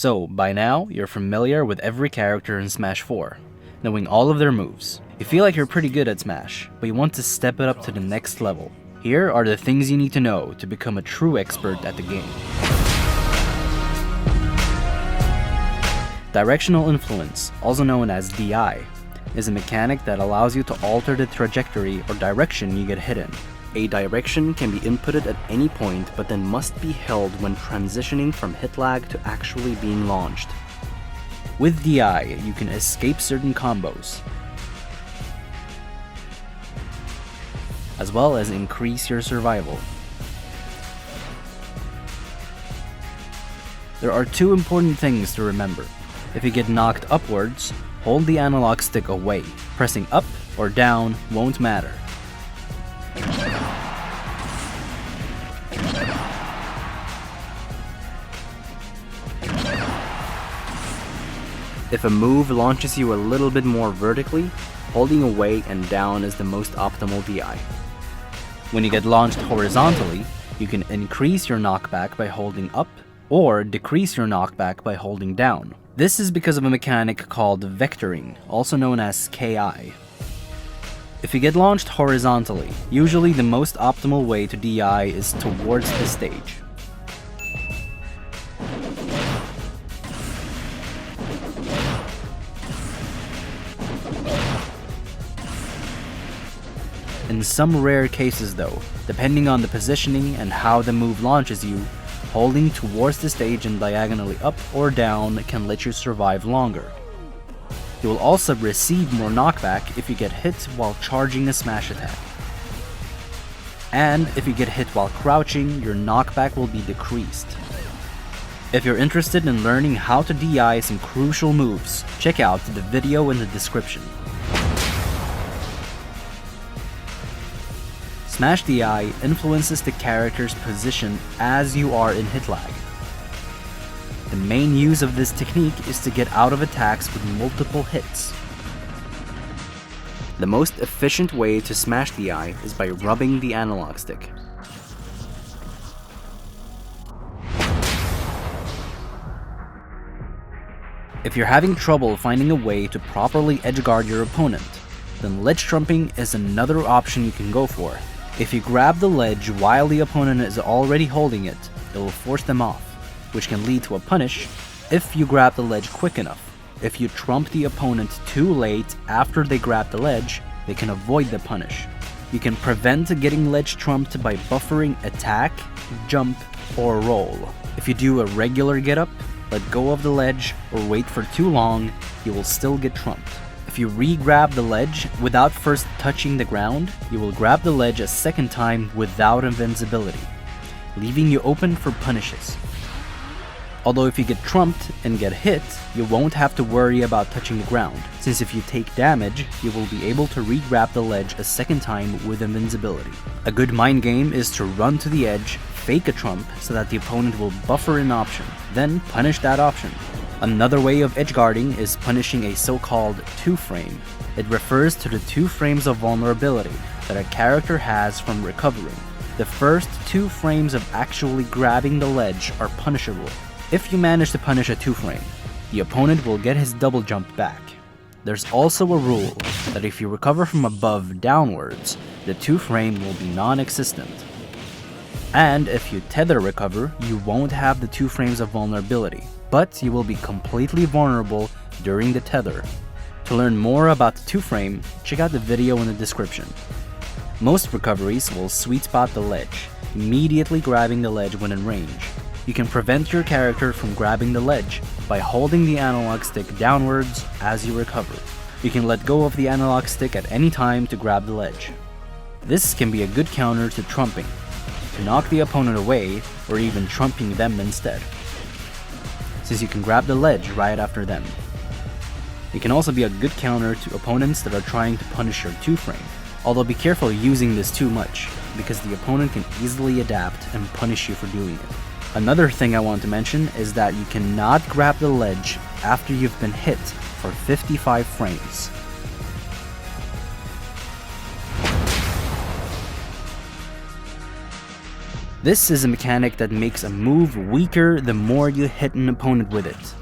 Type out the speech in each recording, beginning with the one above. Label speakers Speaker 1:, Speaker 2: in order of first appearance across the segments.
Speaker 1: So, by now, you're familiar with every character in Smash 4, knowing all of their moves. You feel like you're pretty good at Smash, but you want to step it up to the next level. Here are the things you need to know to become a true expert at the game. Directional Influence, also known as DI, is a mechanic that allows you to alter the trajectory or direction you get hit in. A direction can be inputted at any point, but then must be held when transitioning from hit lag to actually being launched. With DI, you can escape certain combos, as well as increase your survival. There are two important things to remember. If you get knocked upwards, hold the analog stick away. Pressing up or down won't matter. If a move launches you a little bit more vertically, holding away and down is the most optimal DI. When you get launched horizontally, you can increase your knockback by holding up, or decrease your knockback by holding down. This is because of a mechanic called vectoring, also known as KI. If you get launched horizontally, usually the most optimal way to DI is towards the stage. In some rare cases though, depending on the positioning and how the move launches you, holding towards the stage and diagonally up or down can let you survive longer. You will also receive more knockback if you get hit while charging a smash attack. And if you get hit while crouching, your knockback will be decreased. If you're interested in learning how to DI some crucial moves, check out the video in the description. Smash DI influences the character's position as you are in hit lag. The main use of this technique is to get out of attacks with multiple hits. The most efficient way to smash DI is by rubbing the analog stick. If you're having trouble finding a way to properly edgeguard your opponent, then ledge trumping is another option you can go for. If you grab the ledge while the opponent is already holding it, it will force them off, which can lead to a punish if you grab the ledge quick enough. If you trump the opponent too late after they grab the ledge, they can avoid the punish. You can prevent getting ledge trumped by buffering attack, jump, or roll. If you do a regular get up, let go of the ledge, or wait for too long, you will still get trumped. If you re-grab the ledge without first touching the ground, you will grab the ledge a second time without invincibility, leaving you open for punishes. Although if you get trumped and get hit, you won't have to worry about touching the ground, since if you take damage, you will be able to re-grab the ledge a second time with invincibility. A good mind game is to run to the edge, fake a trump so that the opponent will buffer an option, then punish that option. Another way of edgeguarding is punishing a so-called 2-frame. It refers to the 2 frames of vulnerability that a character has from recovering. The first 2 frames of actually grabbing the ledge are punishable. If you manage to punish a 2-frame, the opponent will get his double jump back. There's also a rule that if you recover from above downwards, the 2-frame will be non-existent. And if you tether recover, you won't have the 2 frames of vulnerability, but you will be completely vulnerable during the tether. To learn more about the 2-frame, check out the video in the description. Most recoveries will sweet spot the ledge, immediately grabbing the ledge when in range. You can prevent your character from grabbing the ledge by holding the analog stick downwards as you recover. You can let go of the analog stick at any time to grab the ledge. This can be a good counter to trumping, to knock the opponent away or even trumping them instead, since you can grab the ledge right after them. It can also be a good counter to opponents that are trying to punish your 2-frame, although be careful using this too much, because the opponent can easily adapt and punish you for doing it. Another thing I want to mention is that you cannot grab the ledge after you've been hit for 55 frames. This is a mechanic that makes a move weaker the more you hit an opponent with it.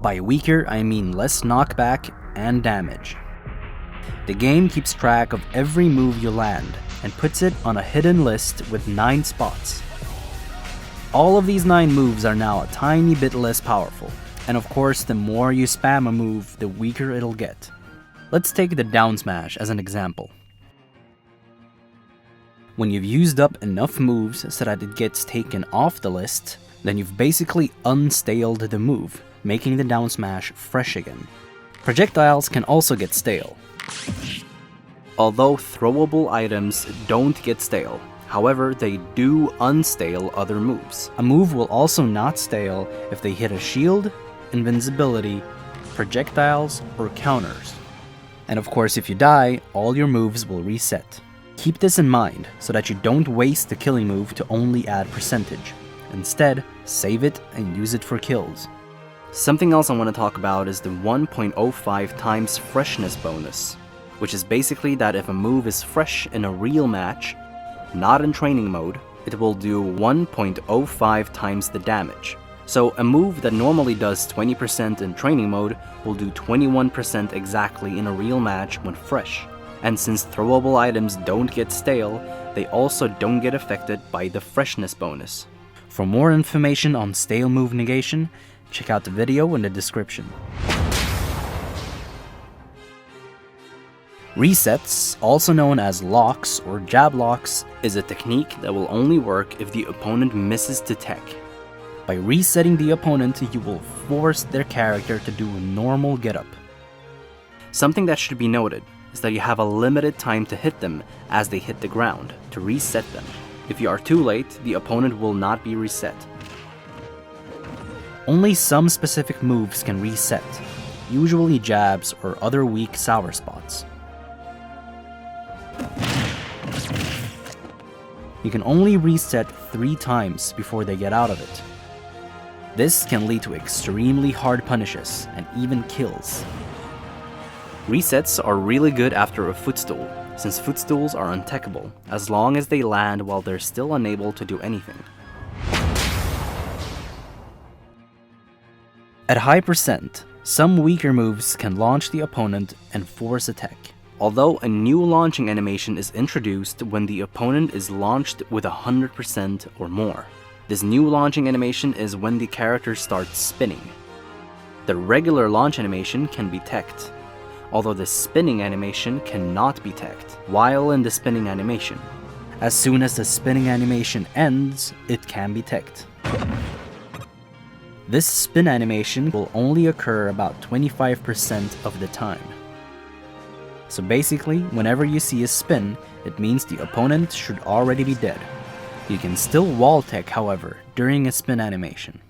Speaker 1: By weaker, I mean less knockback and damage. The game keeps track of every move you land and puts it on a hidden list with 9 spots. All of these 9 moves are now a tiny bit less powerful, and of course the more you spam a move, the weaker it'll get. Let's take the down smash as an example. When you've used up enough moves so that it gets taken off the list, then you've basically unstaled the move, making the down smash fresh again. Projectiles can also get stale, although throwable items don't get stale. However, they do unstale other moves. A move will also not stale if they hit a shield, invincibility, projectiles, or counters. And of course, if you die, all your moves will reset. Keep this in mind so that you don't waste the killing move to only add percentage. Instead, save it and use it for kills. Something else I want to talk about is the 1.05 times freshness bonus, which is basically that if a move is fresh in a real match, not in training mode, it will do 1.05 times the damage. So a move that normally does 20% in training mode will do 21% exactly in a real match when fresh. And since throwable items don't get stale, they also don't get affected by the freshness bonus. For more information on Stale-move-negation, check out the video in the description. Resets, also known as locks or jab locks, is a technique that will only work if the opponent misses to tech. By resetting the opponent, you will force their character to do a normal getup. Something that should be noted is that you have a limited time to hit them as they hit the ground to reset them. If you are too late, the opponent will not be reset. Only some specific moves can reset, usually jabs or other weak sour spots. You can only reset 3 times before they get out of it. This can lead to extremely hard punishes and even kills. Resets are really good after a footstool, since footstools are untechable, as long as they land while they're still unable to do anything. At high percent, some weaker moves can launch the opponent and force a tech. Although a new launching animation is introduced when the opponent is launched with 100% or more. This new launching animation is when the character starts spinning. The regular launch animation can be teched, although the spinning animation cannot be teched while in the spinning animation. As soon as the spinning animation ends, it can be teched. This spin animation will only occur about 25% of the time. So basically, whenever you see a spin, it means the opponent should already be dead. You can still wall tech, however, during a spin animation.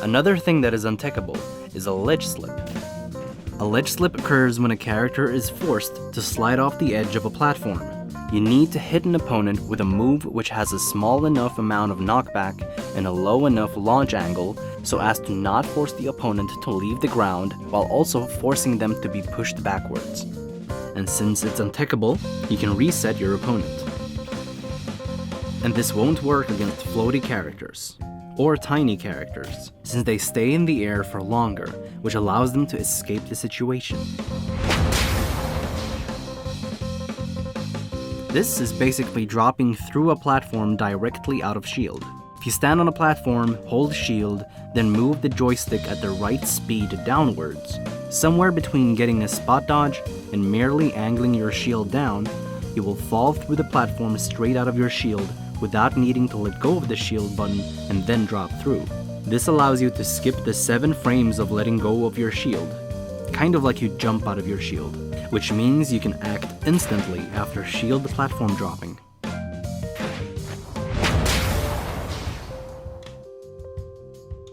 Speaker 1: Another thing that is untechable is a ledge slip. A ledge slip occurs when a character is forced to slide off the edge of a platform. You need to hit an opponent with a move which has a small enough amount of knockback and a low enough launch angle so as to not force the opponent to leave the ground while also forcing them to be pushed backwards. And since it's untechable, you can reset your opponent. And this won't work against floaty characters or tiny characters, since they stay in the air for longer, which allows them to escape the situation. This is basically dropping through a platform directly out of shield. If you stand on a platform, hold shield, then move the joystick at the right speed downwards, somewhere between getting a spot dodge and merely angling your shield down, you will fall through the platform straight out of your shield without needing to let go of the shield button and then drop through. This allows you to skip the 7 frames of letting go of your shield, kind of like you jump out of your shield, which means you can act instantly after shield platform dropping.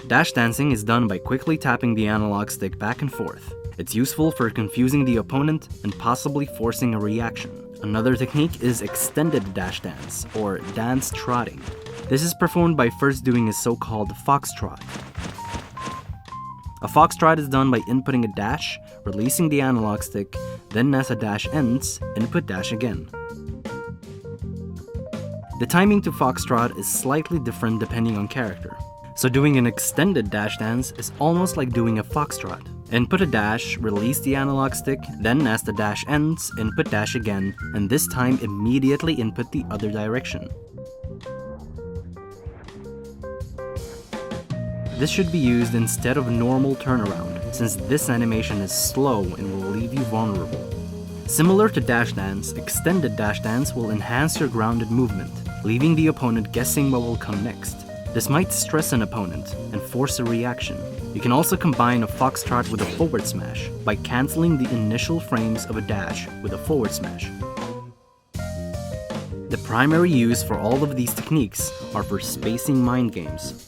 Speaker 1: Dash dancing is done by quickly tapping the analog stick back and forth. It's useful for confusing the opponent and possibly forcing a reaction. Another technique is extended dash dance, or dance trotting. This is performed by first doing a so-called foxtrot. A foxtrot is done by inputting a dash, releasing the analog stick, then as a dash ends, input dash again. The timing to foxtrot is slightly different depending on character. So doing an extended dash dance is almost like doing a foxtrot. Input a dash, release the analog stick, then as the dash ends, input dash again, and this time immediately input the other direction. This should be used instead of normal turnaround, since this animation is slow and will leave you vulnerable. Similar to dash dance, extended dash dance will enhance your grounded movement, leaving the opponent guessing what will come next. This might stress an opponent and force a reaction. You can also combine a foxtrot with a forward smash by cancelling the initial frames of a dash with a forward smash. The primary use for all of these techniques are for spacing mind games.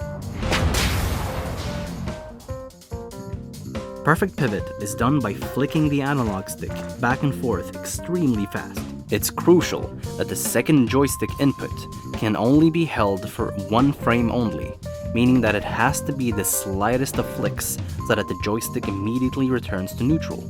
Speaker 1: Perfect pivot is done by flicking the analog stick back and forth extremely fast. It's crucial that the second joystick input can only be held for one frame only, meaning that it has to be the slightest of flicks so that the joystick immediately returns to neutral.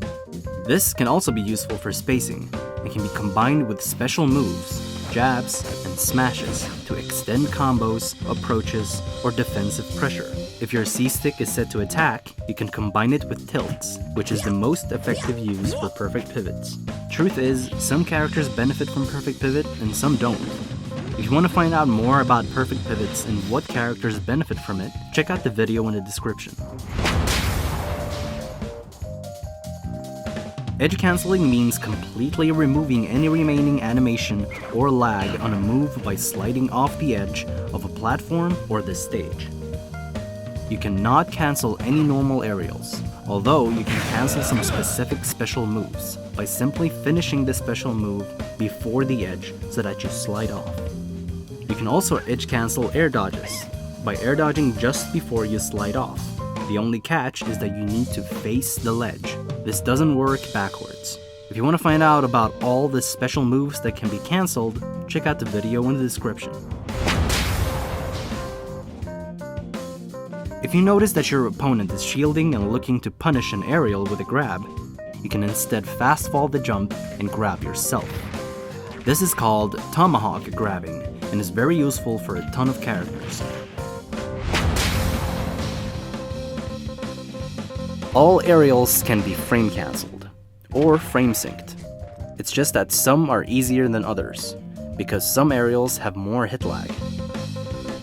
Speaker 1: This can also be useful for spacing and can be combined with special moves, jabs, and smashes to extend combos, approaches, or defensive pressure. If your C-stick is set to attack, you can combine it with tilts, which is the most effective use for perfect pivots. Truth is, some characters benefit from perfect pivot and some don't. If you want to find out more about perfect pivots and what characters benefit from it, check out the video in the description. Edge cancelling means completely removing any remaining animation or lag on a move by sliding off the edge of a platform or the stage. You cannot cancel any normal aerials, although you can cancel some specific special moves by simply finishing the special move before the edge so that you slide off. You can also edge cancel air dodges by air dodging just before you slide off. The only catch is that you need to face the ledge. This doesn't work backwards. If you want to find out about all the special moves that can be cancelled, check out the video in the description. If you notice that your opponent is shielding and looking to punish an aerial with a grab, you can instead fast fall the jump and grab yourself. This is called Tomahawk grabbing and is very useful for a ton of characters. All aerials can be frame cancelled, or frame synced. It's just that some are easier than others, because some aerials have more hit lag.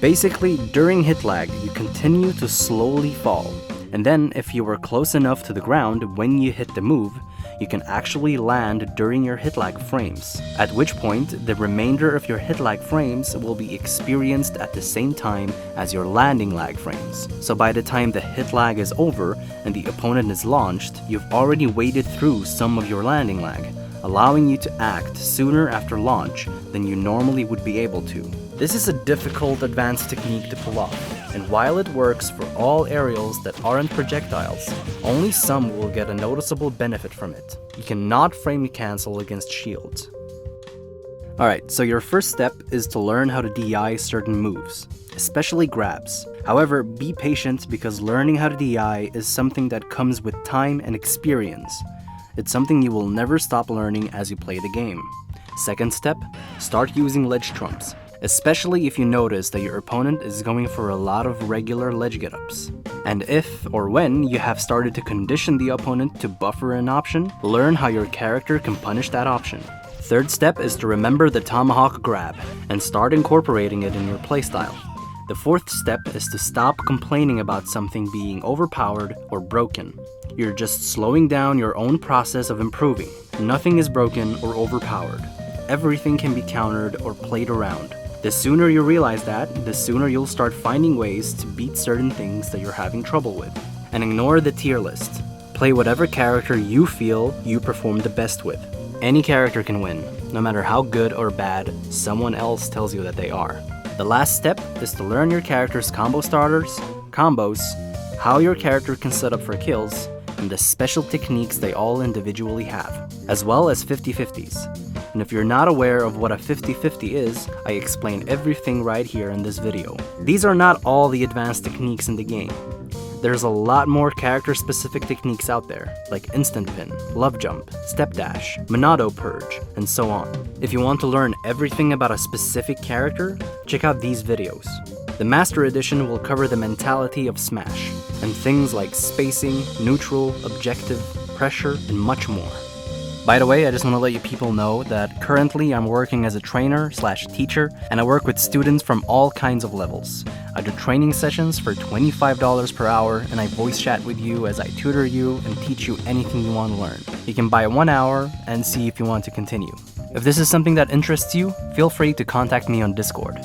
Speaker 1: Basically, during hit lag, you continue to slowly fall, and then if you were close enough to the ground when you hit the move, you can actually land during your hit lag frames, at which point the remainder of your hit lag frames will be experienced at the same time as your landing lag frames. So by the time the hit lag is over and the opponent is launched, you've already waded through some of your landing lag, allowing you to act sooner after launch than you normally would be able to. This is a difficult advanced technique to pull off, and while it works for all aerials that aren't projectiles, only some will get a noticeable benefit from it. You cannot frame cancel against shields. Alright, so your first step is to learn how to DI certain moves, especially grabs. However, be patient because learning how to DI is something that comes with time and experience. It's something you will never stop learning as you play the game. Second step, start using ledge trumps, especially if you notice that your opponent is going for a lot of regular ledge get-ups. And if or when you have started to condition the opponent to buffer an option, learn how your character can punish that option. Third step is to remember the Tomahawk Grab and start incorporating it in your playstyle. The fourth step is to stop complaining about something being overpowered or broken. You're just slowing down your own process of improving. Nothing is broken or overpowered. Everything can be countered or played around. The sooner you realize that, the sooner you'll start finding ways to beat certain things that you're having trouble with. And ignore the tier list. Play whatever character you feel you perform the best with. Any character can win, no matter how good or bad someone else tells you that they are. The last step is to learn your character's combo starters, combos, how your character can set up for kills, and the special techniques they all individually have, as well as 50-50s. And if you're not aware of what a 50-50 is, I explain everything right here in this video. These are not all the advanced techniques in the game. There's a lot more character-specific techniques out there, like instant pin, love jump, step dash, Monado purge, and so on. If you want to learn everything about a specific character, check out these videos. The Master Edition will cover the mentality of Smash, and things like spacing, neutral, objective, pressure, and much more. By the way, I just want to let you people know that currently I'm working as a trainer/teacher, and I work with students from all kinds of levels. I do training sessions for $25 per hour, and I voice chat with you as I tutor you and teach you anything you want to learn. You can buy 1 hour and see if you want to continue. If this is something that interests you, feel free to contact me on Discord.